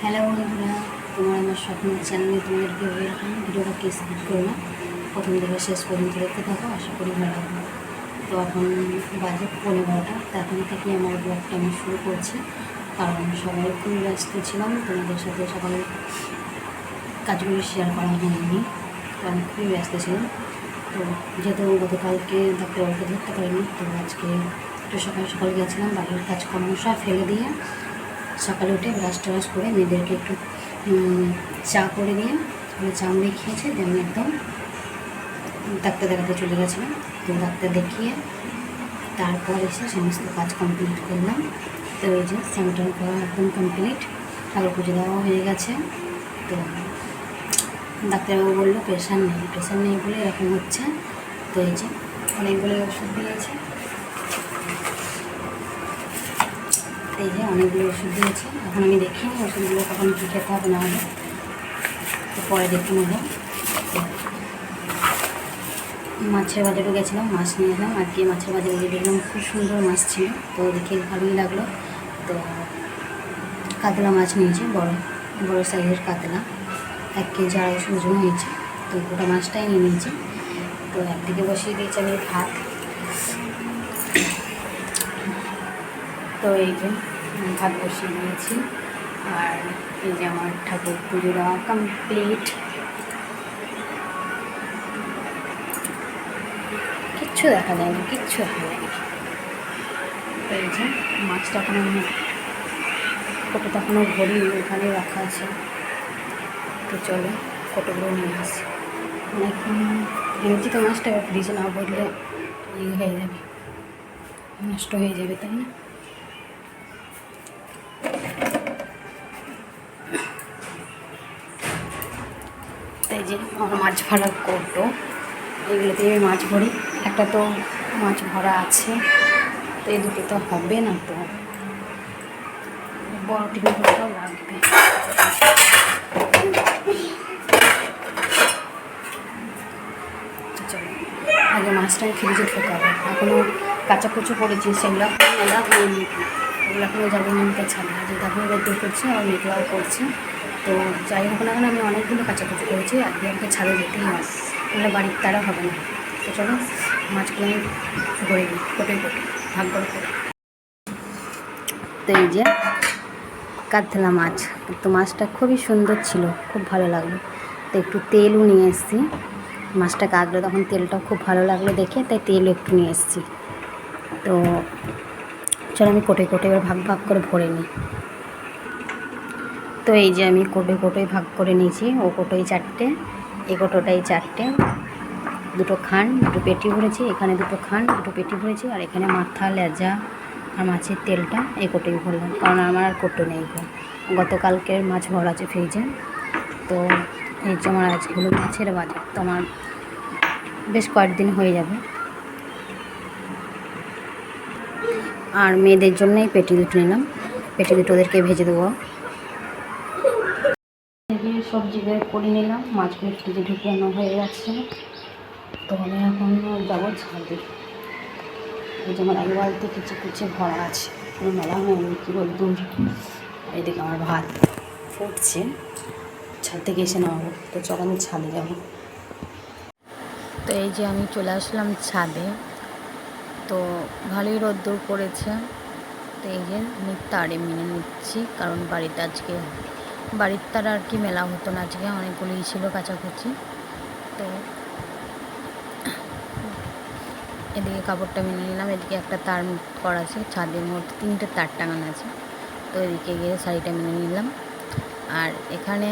Hello বন্ধুরা, তোমার আমার স্বপ্নের চ্যানেলে তোমাদেরকে ওয়েলকাম। ভিডিওটাকে স্কিপ করো না, প্রথম থেকে শেষ পর্যন্ত দেখতে থাকো, আশা করি ভালো লাগবে। তো এখন বাজে 11:30, তো এখন থেকে আমার ব্লগটা আমি শুরু করছি, কারণ সবাই খুব ব্যস্ত ছিলাম, তোমাদের সাথে সকালে কাজগুলো শেয়ার করা হয়নি, কারণ খুবই ব্যস্ত ছিলাম। তো যেহেতু গতকালকে ডাক্তারবাবুকে ধরতে পারিনি, তো আজকে একটু সকাল সকাল গেছিলাম, বাড়ির কাজকর্ম সব ফেলে দিয়ে সকালে উঠে ব্রাশ ট্রাশ করে মেয়েদেরকে একটু চা করে দিয়ে চা মুড়ি খেয়েছে, দিয়ে আমি একদম ডাক্তার দেখাতে চলে গেছিলাম। তো ডাক্তার দেখিয়ে তারপর এসে সমস্ত কাজ কমপ্লিট করলাম। তো এই যে স্যানিটারি করা একদম কমপ্লিট, ঠাকুর পুজো দেওয়া হয়ে গেছে। তো ডাক্তারবাবু বললো প্রেশার নেই বলে এরকম হচ্ছে। তো এই যে অনেকগুলো ওষুধ দিয়েছে, এই যে অনেকগুলো ওষুধ দিয়েছে। এখন আমি দেখিনি ওষুধগুলো কখন কী খেতে হবে না হবে, তো পরে দেখে নেব। মাছের বাজারে গেছিলাম, মাছ নিয়ে এলাম। আজকে মাছের বাজারে গিয়ে দেখলাম খুব সুন্দর মাছ ছিল, তো দেখে ভালোই লাগলো। তো কাতলা মাছ নিয়েছি, বড় সাইজের কাতলা, 1 কেজি 250 ওজন হয়েছে। তো গোটা মাছটাই নিয়ে নিয়েছি। তো একদিকে বসিয়ে দিয়েছি আমি ভাত। তো এই যে ভাত বসিয়ে দিয়েছি, আর এই যে আমার ঠাকুর পুজো দেওয়া কমপ্লিট। কিচ্ছু দেখা যায় না, কিচ্ছু দেখা যায় না। তো এই যে মাছটা এখনো কোটোটা এখনও ভরি ওখানে রাখা আছে। তো চলো কোটোগুলো নিয়ে আসি। অনেকক্ষণ এনেছি তো মাছটা, ফ্রিজে না ভরলে হয়ে যাবে, নষ্ট হয়ে যাবে, তাই না? তাই যে আমার মাছ ভরার কৌটো, এগুলোতে আমি মাছ ভরি। একটা তো মাছ ভরা আছে, তো এই দুটো তো হবে না, তো বড় টিফিনটাও লাগবে। চলো আগে মাছটা আমি ফ্রিজে ঢোকাবো। এখনও কাঁচাকুচো করেছি, সেগুলো মেলা হয়নি, ওগুলো এখনও যাবো নিতে ছাড়া, যে তারপরে রোদ্দুর করছে আর মেঘলাও করছে। তো যাই হোক না কেন, আমি অনেকগুলো কাঁচাকুচো করেছি, আজকে আমাকে ছাদে যেতেই হবে, তাহলে বাড়ির তারা হবে না। তো চলো মাছগুলো আমি ভরে দিই, কোটে ভাগ করে। তো এই যে কাতলা মাছ, তো মাছটা খুবই সুন্দর ছিল, খুব ভালো লাগলো। তো একটু তেলও নিয়ে এসেছি, মাছটা কাটলো তখন তেলটাও খুব ভালো লাগলো দেখে, তাই তেলও একটু নিয়ে এসেছি। তো চলো আমি কোটে এবার ভাগ করে ভরে নিই। তো এই যে আমি কোটে ভাগ করে নিয়েছি, ও কোটোই 4টে, এই কোটোটাই 4টে, দুটো খান দুটো পেটি ভরেছি, এখানে দুটো খান দুটো পেটি ভরেছি, আর এখানে মাথা লেজা আর মাছের তেলটা এই কোটোই ভরলাম, কারণ আমার আর কোটো নেই গো, গতকালকের মাছ ভরা আছে ফ্রিজে। তো এই যে আমার আজকে হলো মাছের বাজার, তো আমার বেশ কয়েকদিন হয়ে যাবে। আর মেয়েদের জন্যই পেটি দুটো নিলাম, পেটি দুটো ওদেরকে ভেজে দেবো। সবজি বের করে নিলাম, মাছগুলো ফ্রিজে ঢুকে আনা হয়ে গেছে। তো আমি এখন যাবো ছাদে। এই যে আমার আলু বাড়িতে কুচে ভরা আছে, কোনো মেলা হয়নি, কী দূর। এদিকে আমার ভাত ফুটছে, ছাদ থেকে এসে নামাবো। তো চল আমি ছাদে যাবো। তো এই যে আমি চলে আসলাম ছাদে, তো ভালোই রোদ্দুর পড়েছে। তো এই যে আমি তারে মেনে নিচ্ছি, কারণ বাড়ির তার আর কি মেলা হতো না, আজকে অনেকগুলোই ছিল কাচাকুচি। তো এদিকে কাপড়টা মেনে নিলাম, এদিকে একটা তার করা আছে, ছাদের মোট 3টে তার টাঙানো আছে। তো এদিকে গিয়ে শাড়িটা মেনে নিলাম। আর এখানে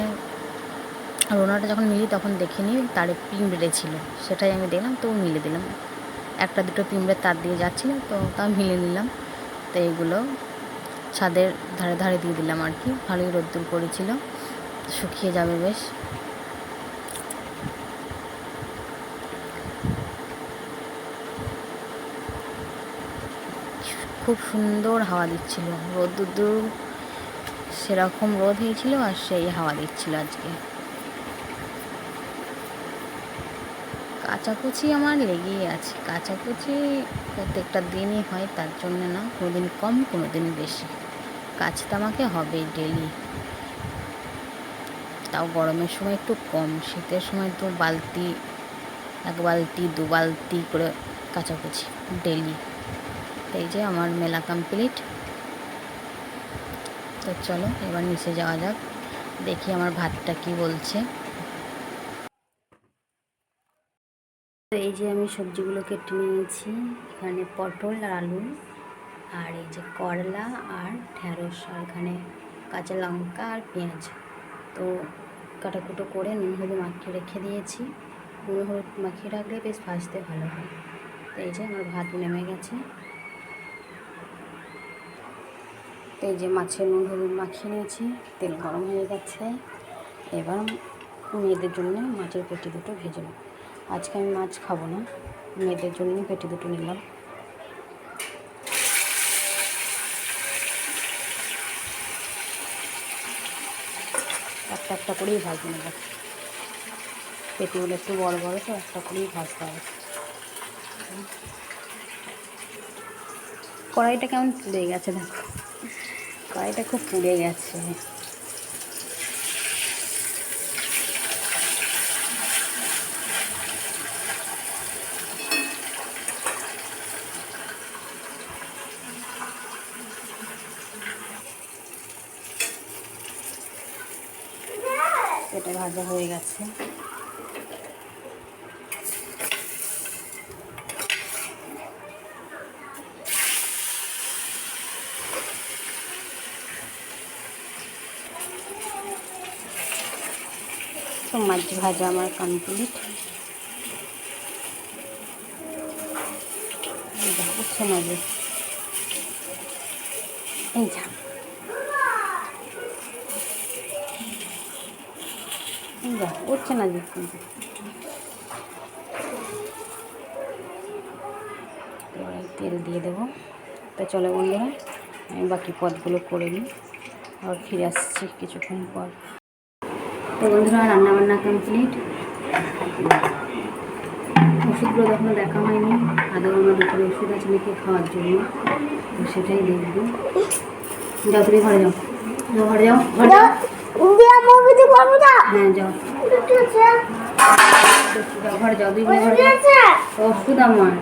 রোনাটা যখন মিলি তখন দেখিনি তারে পিঁমড়ে ছিল, সেটাই আমি দেখলাম, তো মিলে দিলাম। একটা দুটো পিঁমড়ে তার দিয়ে যাচ্ছিলো, তো তাও মিলে নিলাম। তো এইগুলো ছাদের ধারে দিয়ে দিলাম আর কি, ভালোই রোদ্দুর করেছিল, শুকিয়ে যাবে বেশ। খুব সুন্দর হাওয়া দিচ্ছিল, রোদ্দুর সেরকম রোদ হয়েছিল, আর সেই হাওয়া দিচ্ছিল আজকে। কাচাকুচি আমার লেগেই আছে, কাচাকুচি প্রত্যেকটা দিনই হয়, তার জন্য না, কোনোদিন কম কোনোদিন বেশি, কাচতে আমাকে হবে ডেলি। তাও গরমের সময় একটু কম, শীতের সময় তো বালতি, 1 বালতি 2 বালতি করে কাচাকুচি ডেলি। তো এই যে আমার মেলা কমপ্লিট। তো চলো এবার নিচে যাওয়া যাক, দেখি আমার ভাতটা কি বলছে। তো এই যে আমি সবজিগুলো কেটে নিয়েছি, এখানে পটল আর আলু, আর এই যে করলা আর ঢ্যাঁড়স, আর এখানে কাঁচা লঙ্কা আর পেঁয়াজ। তো কাটাকুটো করে নুন হলুদ মাখিয়ে রেখে দিয়েছি। নুন হলুদ মাখিয়ে রাখলে বেশ ভাজতে ভালো হয়। তো এই যে আমার ভাত নেমে গেছে। তো এই যে মাছে নুন হলুদ মাখিয়ে নিয়েছি, তেল গরম হয়ে গেছে। এবার মেয়েদের জন্য মাছের পেটি দুটো ভেজে নেব। আজকে আমি মাছ খাবো না, মেয়েদের জন্য পেটি দুটো নিলাম। একটা একটা করেই ভাজে নেব, পেটিগুলো একটু বড় বড়, তো একটা করেই ভাজতে হবে। কড়াইটা কেমন পুড়ে গেছে দেখো, কড়াইটা খুব পুড়ে গেছে। এটা ভাজা হয়ে গেছে। তো মাছ ভাজা আমার কমপ্লিট। উঠছে না যে, এই যা উঠছে না যে, এবারে তেল দিয়ে দেবো। তো চলো বন্ধুরা, আমি বাকি পদগুলো করে নিই, আবার ফিরে আসছি কিছুক্ষণ পর। তো বন্ধুরা রান্নাবান্না কমপ্লিট। ওষুধগুলো তখন দেখা হয়নি, আদৌ আমার দুপুরে ওষুধ আছে নাকি খাওয়ার জন্য, তো সেটাই দেখবো। যাও তুমি ঘরে যাও, ঘরে যাও, ঘরে যাও। হ্যাঁ যাও, ঘরে যাও, 2 ঘরে যাও। ওষুধ আমার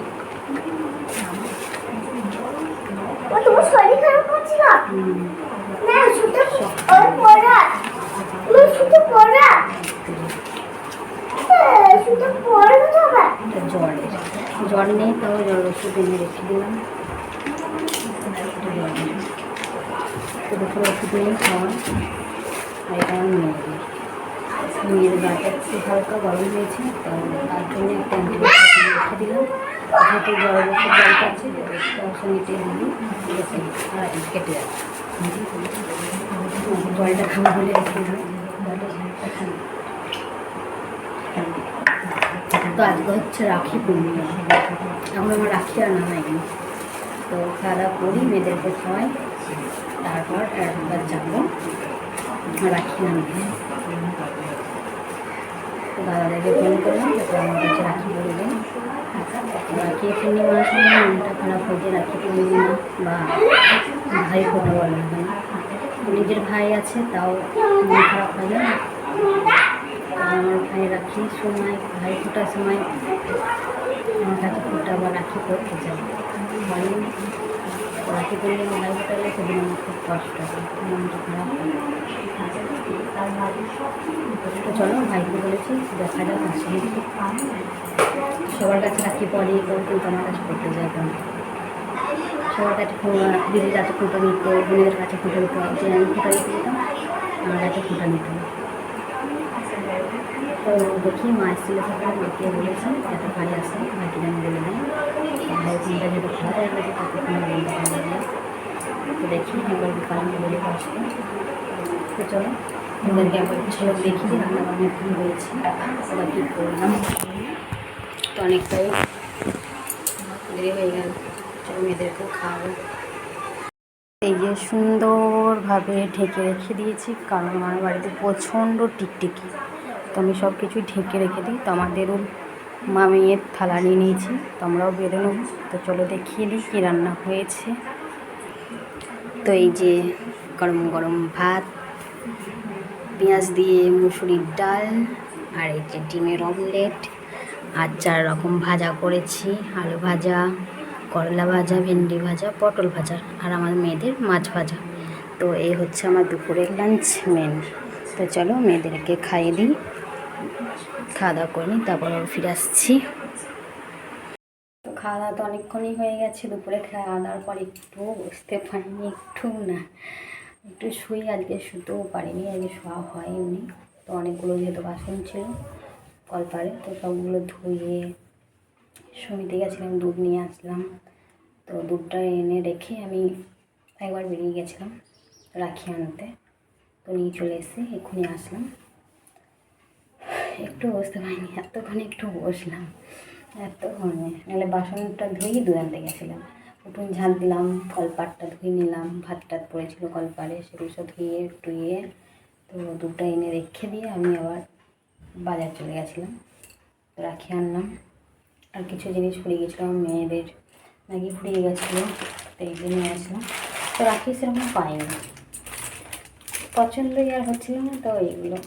তোমার শরীর খারাপ করছে না? না শুতে পড়া, তুমি শুতে পড়া, শুতে পড়া হবে। জ্বর নেই, তাও জ্বর ওষুধ এনে রেখে দিলাম। তো দুপুরে ওষুধ নিয়ে খাওয়া। আর এটা আমার মেয়ের গাটা একটু হালকা গরম হয়েছে, তো তার জন্য একটা অ্যান্টিবায়োটিক রেখে দিলাম। যেহেতু জ্বর ওষুধ জল পাচ্ছে, তার সঙ্গে টেনে দিই, আর কেটে যাচ্ছে। জলটা খাওয়া হলে রেখে দিলাম। তো আজকে হচ্ছে রাখি পূর্ণিমা, এখন আমার রাখি আর নামাইনি। তো খাওয়া দাওয়া করি, মেয়েদেরকে খাওয়াই, তারপর একবার যাবো রাখি নামিয়ে। তো দাদাদেরকে ফোন করলাম, তারপর আমার কাছে রাখি বলে দেন। রাখি পূর্ণিমার সময় মনটা খারাপ হয়ে যায়, রাখি পূর্ণিমা বা ভাই ফোটা বলা হয় না, নিজের ভাই আছে তাও মন খারাপ হয়ে যায়। আমার ভাই রাখির সময়, ভাই ফোটার সময় আমার কাছে ফোটা বা রাখি পড়তে যায়, রাখি পূর্ণিমা ভাই ফোটালে সেদিন আমার খুব কষ্ট হয়, মনটা খারাপ হয়। তো চলো ভাইকে বলেছি দেখা যাক আসলে সবার কাছে রাখি পরে কিন্তু আমার কাছে করতে যায় কেন, সবার কাছে দিদির কাছে ফুটো নিত, বোনের কাছে ফুটো নিত, যে আমি ফুটা নিতে যেতাম আমার কাছে ফুটা নিত। তো দেখি মা এসেছিল সকালে, মাকে বলেছি একটা ভাই আসে, ভাইকে যেন বলে দেয় ভাই ফোনটা যেহেতু খারাপ হয়ে গেছে তাকে ফোনে বলতে পারবে। তো দেখি একবার বিকালে বলে আসবে। তো চলো ওদেরকে একবার ঝলক দেখি যে রান্নাবান্না কী হয়েছে, ওরা কী করলাম। তো অনেকটাই দেরি হয়ে গেল, চলো মেয়েদেরকেও খাওয়াবো। এই যে সুন্দরভাবে ঢেকে রেখে দিয়েছি, কারণ আমার বাড়িতে প্রচণ্ড টিকটিকি, তো আমি সব কিছু ঢেকে রেখে দিই। তো আমাদেরও মামিয়ের থালা নিয়ে নিয়েছি, তো আমরাও বেরো নেব। তো চলো দেখিয়ে দিই কী রান্না হয়েছে। তো এই যে গরম গরম ভাত, পেঁয়াজ দিয়ে মুসুরির ডাল, আর এই যে ডিমের অমলেট, আর 4 রকম ভাজা করেছি, আলু ভাজা, করলা ভাজা, ভেন্ডি ভাজা, পটল ভাজা, আর আমার মেয়েদের মাছ ভাজা। তো এই হচ্ছে আমার দুপুরের লাঞ্চ মেনু। তো চলো মেয়েদেরকে খাইয়ে দিই, খাওয়া দাওয়া করে নিই, তারপর ফিরে আসছি। তো খাওয়া দাওয়া তো অনেকক্ষণই হয়ে গেছে। দুপুরে খাওয়া দাওয়ার পর একটু বসতে পারিনি, একটু শুই। আজকে শুতেও পারিনি, আজকে শোয়া হয়নি। তো অনেকগুলো যেহেতু বাসন ছিল কলপারে, তো সবগুলো ধুয়ে সমিতে গেছিলাম, দুধ নিয়ে আসলাম। তো দুধটা এনে রেখে আমি একবার বেরিয়ে গেছিলাম রাখি আনতে, তো নিয়ে চলে এসে এক্ষুনি আসলাম। একটু বসতে পারিনি, এতক্ষণে একটু বসলাম, এতক্ষণে নাহলে বাসনটা ধুয়েই দুধ আনতে গেছিলাম। উঠোন ঝাঁট দিলাম, কলপাটটা ধুয়ে নিলাম, ভাত টাত পড়েছিল কলপারে, সেগুলো সব ধুয়ে টুয়ে তো দুধটা এনে রেখে দিয়ে আমি আবার বাজার চলে গেছিলাম। তো রাখি আনলাম, আর কিছু জিনিস ফুরিয়ে গেছিলো, আমার মেয়েদের ম্যাগি ফুরিয়ে গেছিলো, তো এইগুলো নিয়ে আসলাম। তো রাখি সেরকম পাইনি, পছন্দই আর হচ্ছিল না। তো এইগুলো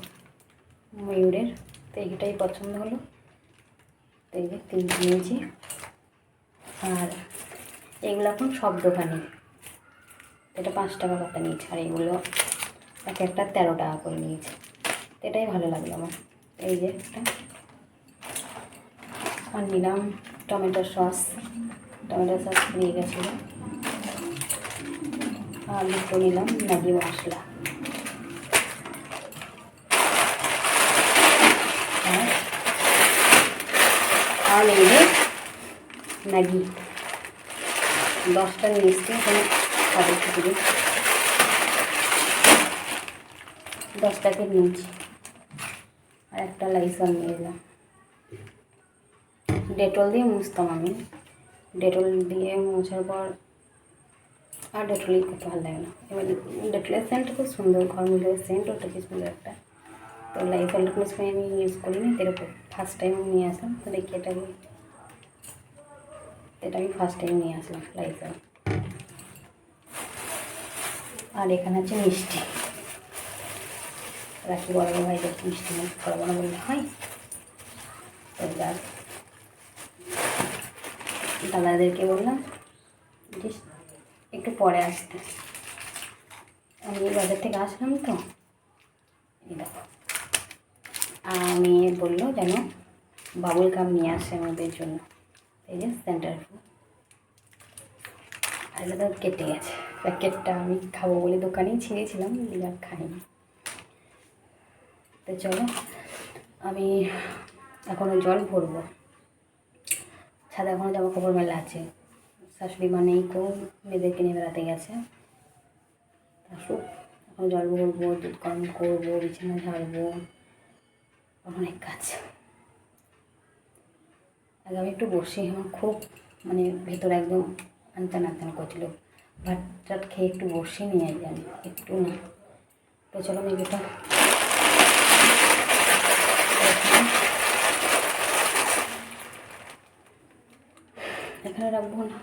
ময়ূরের, তো এইটাই পছন্দ হলো, তো এই যে 3টে নিয়েছি। আর এগুলো এখন সব দোকানে, এটা 5 টাকা পাতা নিয়েছে, আর এগুলো এক একটা 13 টাকা করে নিয়েছে। এটাই ভালো লাগলো আমার। এই যে একটা আর নিলাম টমেটো সস নিয়ে গেছিলো, আর দুটো নিলাম ম্যাগি মশলা, আর এই যে ম্যাগি 10টা নিয়ে এসছি, এখানে খাবার থেকে 10 প্যাকেট নিয়েছি, আর একটা লাইসন নিয়ে এলাম। ডেটল দিয়ে মুছতাম আমি, ডেটল দিয়ে মোছার পর আর ডেটলই করতে ভালো লাগে না। এবার ডেটলের সেন্টটা খুব সুন্দর, ঘর মিলের সেন্ট, ওটা কি সুন্দর একটা। তো লাইসনটা কোনো সময় আমি ইউজ করিনি, এরকম ফার্স্ট টাইম নিয়ে আসলাম। তো দেখি এটা আমি ফার্স্ট টাইম নিয়ে আসলাম লাইসন। আর এখানে আছে মিষ্টি, রাখি বড় ভাইদের মিষ্টি মুখ করাবো না বললে হয়। তো যার দাদাদেরকে বললাম যে একটু পরে আসতে, আমি বাজার থেকে আসলাম। তো এই দেখো, আমি বললো যেন বাবুল গাম নিয়ে আসে আমাদের জন্য। এই যে সেন্টার ফুড, আর এটা তো কেটে গেছে, প্যাকেটটা আমি খাবো বলে দোকানেই ছিঁড়েছিলাম, আর খাইনি। তো চলো আমি এখনও জল ভরবো, ছাদে এখনও জামা কাপড় মেলা আছে। শাশুড়ি মা নেই, কেউ মেয়েদেরকে নিয়ে বেড়াতে গেছে, আসুক, এখন জল ভরবো, দুধ গরম করবো, বিছানা ঝাড়বো, অনেক কাজ। আগে আমি একটু বসি, আমার খুব মানে ভেতরে একদম আনচান করছিল, ভাত টাট খেয়ে একটু বসে নিয়ে যাই একটু না। তো চলো মেয়েটা এখানে রাখবো না,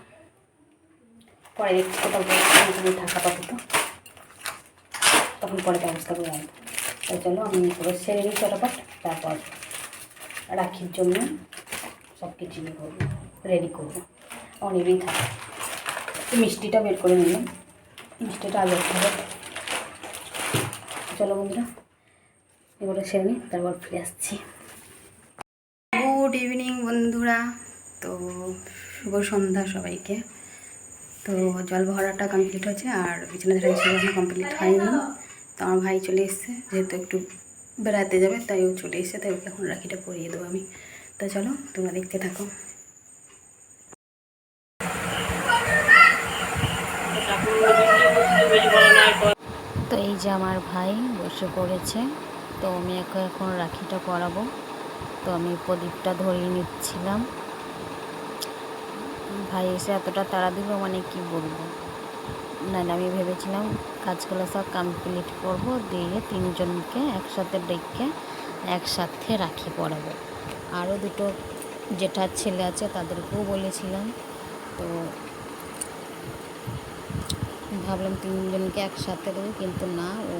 পরে দেখছি কোথাও থাকা পাবো, তো তখন পরে ব্যবস্থা করে রাখবো। তাই চলো আমি পুরো সেরে নিই চটাপট, তারপর রাখির জন্য সব কিছু করবো, রেডি করবো, অনেকই থাকে। মিষ্টিটা বের করে নিলাম, মিষ্টিটা আগে হবে। চলো বন্ধুরা এগুলো সেরে নিই, তারপর ফিরে আসছি। গুড ইভিনিং বন্ধুরা, তো শুভ সন্ধ্যা সবাইকে। তো জল ভরাটা কমপ্লিট হয়েছে, আর বিছানা ঝাড়া এখনো কমপ্লিট হয়নি। তো আমার ভাই চলে এসছে, যেহেতু একটু বেড়াতে যাবে তাই ও চলে এসছে, তাই ওকে এখন রাখিটা পরিয়ে দেবো আমি। তো চলো তোমরা দেখতে থাকো। তো এই যে আমার ভাই বসে পড়েছে, তো আমি এখন রাখিটা পরাবো। তো আমি প্রদীপটা ধরিয়ে নিচ্ছিলাম, ভাই এসে এতটা তাড়া দিল, মানে কি বলবো। না আমি ভেবেছিলাম কাজগুলো সব কমপ্লিট করবো, দিয়ে 3জনকে একসাথে ডেকে একসাথে রাখি পরাবো। আরও 2টো জেঠার ছেলে আছে, তাদেরকেও বলেছিলাম। তো ভাবলাম 3জনকে একসাথে দেবো, কিন্তু না, ও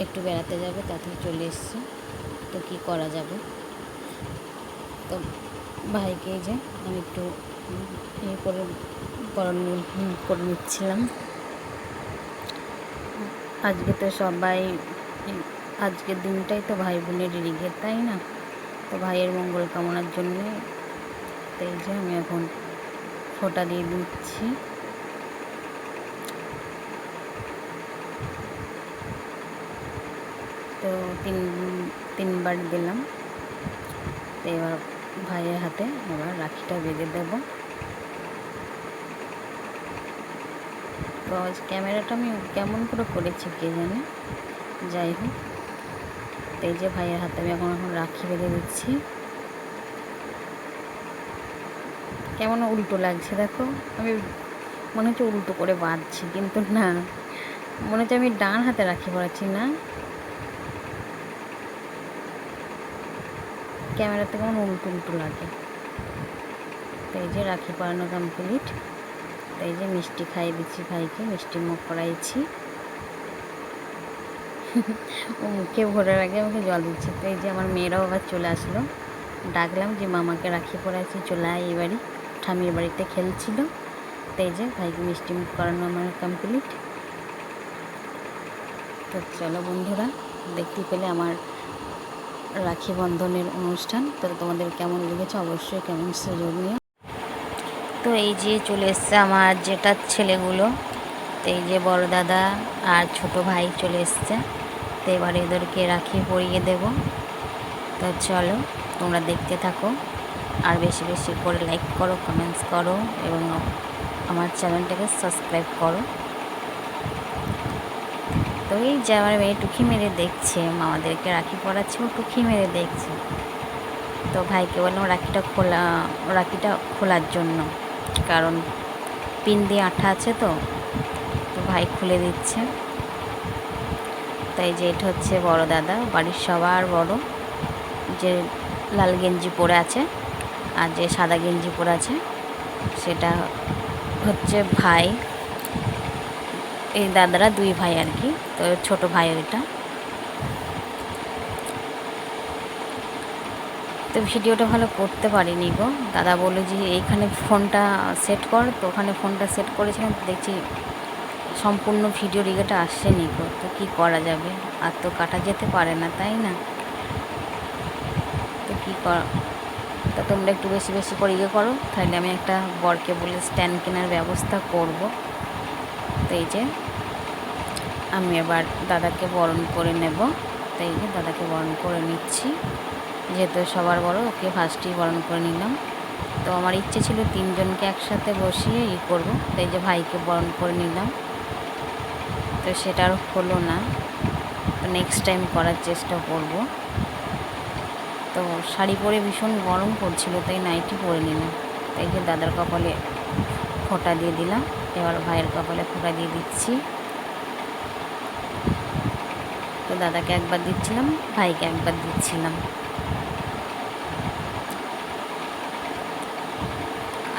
একটু বেড়াতে যাবে, তাতে চলে এসছে। তো কী করা যাবে, তো ভাইকে যে আমি একটু ইয়ে করে বরণ করে নিচ্ছিলাম। আজকে তো সবাই, আজকের দিনটাই তো ভাই বোনের রিগে, তাই না? তো ভাইয়ের মঙ্গল কামনার জন্যে তো এই যে আমি এখন ফোঁটা দিয়ে দিচ্ছি। তো তিনবার দিলাম। তো এবার ভাইয়ের হাতে এবার রাখিটা বেঁধে দেব। তো আজ ক্যামেরাটা আমি কেমন করে করেছি কে জানে, যাই হোক। তো এই যে ভাইয়ের হাতে আমি এখন রাখি বেঁধে দিচ্ছি। কেমন উল্টো লাগছে দেখো, আমি মনে হচ্ছে উল্টো করে বাঁধছি, কিন্তু না, মনে হচ্ছে আমি ডান হাতে রাখি পরাচ্ছি। না, ক্যামেরাতে কেমন উল্টো উল্টো লাগে। তো এই যে রাখি পরানো কমপ্লিট। তো এই যে মিষ্টি খাইয়ে দিচ্ছি ভাইকে, মিষ্টি মুখ করাইছি। ও মুখে ভরার আগে আমাকে জল দিচ্ছে। তো এই যে আমার মেয়েরাও আবার চলে আসলো, ডাকলাম যে মামাকে রাখি পরাইছি, চলে আয় এই বাড়ি। ঠামির বাড়িতে খেলছিল। তো এই যে ভাইকে মিষ্টি মুখ করানো আমার কমপ্লিট। তো চলো বন্ধুরা, দেখতে পেলে আমার রাখি বন্ধনের অনুষ্ঠান। তো তোমাদের কেমন লেগেছে অবশ্যই কমেন্টসে জানিও। তো এই যে চলে এসছে আমার জেঠার ছেলেগুলো। তো এই যে বড় দাদা আর ছোট ভাই চলে এসছে। তো এবার এদেরকে রাখি পরিয়ে দেব। তো চলো তোমরা দেখতে থাকো, আর বেশি বেশি করে লাইক করো, কমেন্টস করো, এবং আমার চ্যানেলটাকে সাবস্ক্রাইব করো। তো এই যে আমার মেয়ে টুকি মেরে দেখছে, মামাদেরকে রাখি পরাচ্ছে, ও টুকি মেরে দেখছে। তো ভাইকে বললাম রাখিটা খোলার জন্য, কারণ পিন দিয়ে আঠা আছে। তো ভাই খুলে দিচ্ছে। তাই যে এটা হচ্ছে বড় দাদা, বাড়ির সবার বড়, যে লাল গেঞ্জি পরে আছে আর যে সাদা গেঞ্জি পরে আছে সেটা হচ্ছে ভাই। এই দাদারা দুই ভাই আর কি। তো ছোট ভাই ওইটা। তো ভিডিওটা ভালো করতে পারিনি গো, দাদা বললো যে এইখানে ফোনটা সেট কর। তো ওখানে ফোনটা সেট করেছিলাম, দেখছি সম্পূর্ণ ভিডিও রিগেটা আসছেনি গো। তো কী করা যাবে, আর তো কাটা যেতে পারে না, তাই না? তো কী কর, তা তোমরা একটু বেশি বেশি করে ইয়ে করো, তাহলে আমি একটা বরকে বলে স্ট্যান্ড কেনার ব্যবস্থা করব। তো এই যে আমি এবার দাদাকে বরণ করে নেব। তো এই যে দাদাকে বরণ করে নিচ্ছি, যেহেতু সবার বড়, ওকে ফার্স্টেই বরণ করে নিলাম। তো আমার ইচ্ছে ছিল তিনজনকে একসাথে বসিয়ে করব। তো এই যে ভাইকে বরণ করে নিলাম, তো সেটা আর হলো না। তো নেক্সট টাইম করার চেষ্টা করব। তো শাড়ি পরে ভীষণ গরম পড়ছিল, তাই নাইটি পরে নিলাম। তাই যে দাদার কপালে ফোঁটা দিয়ে দিলাম, এবার ভাইয়ের কপালে ফোঁটা দিয়ে দিচ্ছি। তো দাদাকে একবার দিচ্ছিলাম, ভাইকে একবার দিচ্ছিলাম।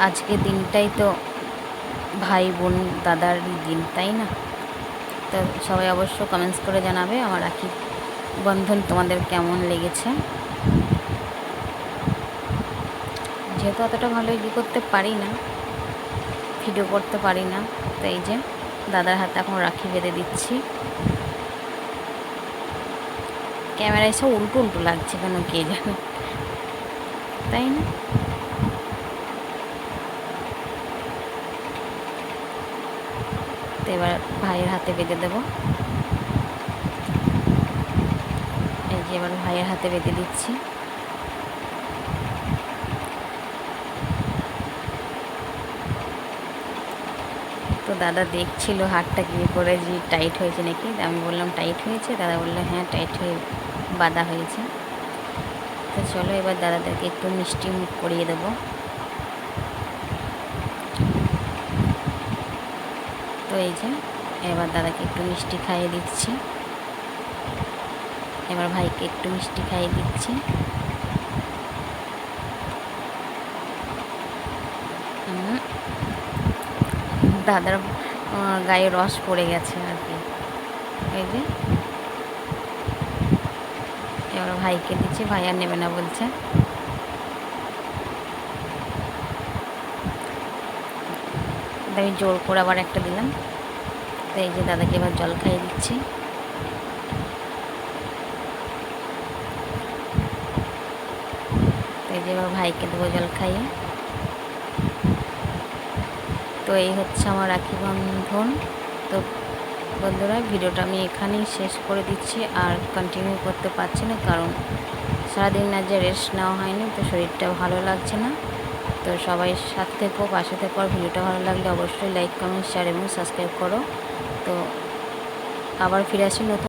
আজকে দিনটাই তো ভাই বোন দাদারই দিন, তাই না? তো সবাই অবশ্য কমেন্টস করে জানাবে আমার রাখি বন্ধন তোমাদের কেমন লেগেছে। যেহেতু অতটা ভালো করতে পারি না, ভিডিও করতে পারি না, তো এই যে দাদার হাতে এখন রাখি বেঁধে দিচ্ছি। ক্যামেরায় সব উল্টো উল্টো লাগছে কেন কে জানে, তাই না? তো এবার ভাইয়ের হাতে বেঁধে দেবো। এই যে এবার ভাইয়ের হাতে বেঁধে দিচ্ছি। তো দাদা দেখছিল হাতটা কী করে, যে টাইট হয়েছে নাকি। আমি বললাম টাইট হয়েছে, দাদা বললো হ্যাঁ টাইট হয়ে বাঁধা হয়েছে। তো চলো এবার দাদাদেরকে একটু মিষ্টি মুখ করিয়ে দেবো। তো এই যে এবার দাদাকে একটু মিষ্টি খাইয়ে দিচ্ছি, এবার ভাইকে একটু মিষ্টি খাইয়ে দিচ্ছি। দাদার গায়ে রস পড়ে গেছে আর কি। এই যে ওর ভাইকে দিচ্ছি, ভাই আর নেবে না বলছে। আমি জোর করে আবার একটা দিলাম। তো এই যে দাদাকে এবার জল খাইয়ে দিচ্ছি। তো এই যে এবার ভাইকে দেবো জল খাইয়ে। তো এই হচ্ছে আমার রাখি বন্ধন। তো বন্ধুরা, ভিডিওটা আমি এখানেই শেষ করে দিচ্ছি, আর কন্টিনিউ করতে পারছি না, কারণ সারাদিন না যে রেস্ট নেওয়া হয়নি, তো শরীরটা ভালো লাগছে না। তো সবাই সাথে থেকো, পাশে থেকো, আর ভিডিওটা ভালো লাগলে অবশ্যই লাইক, কমেন্ট, শেয়ার এবং সাবস্ক্রাইব করো। তো আবার ফিরে আসি নতুন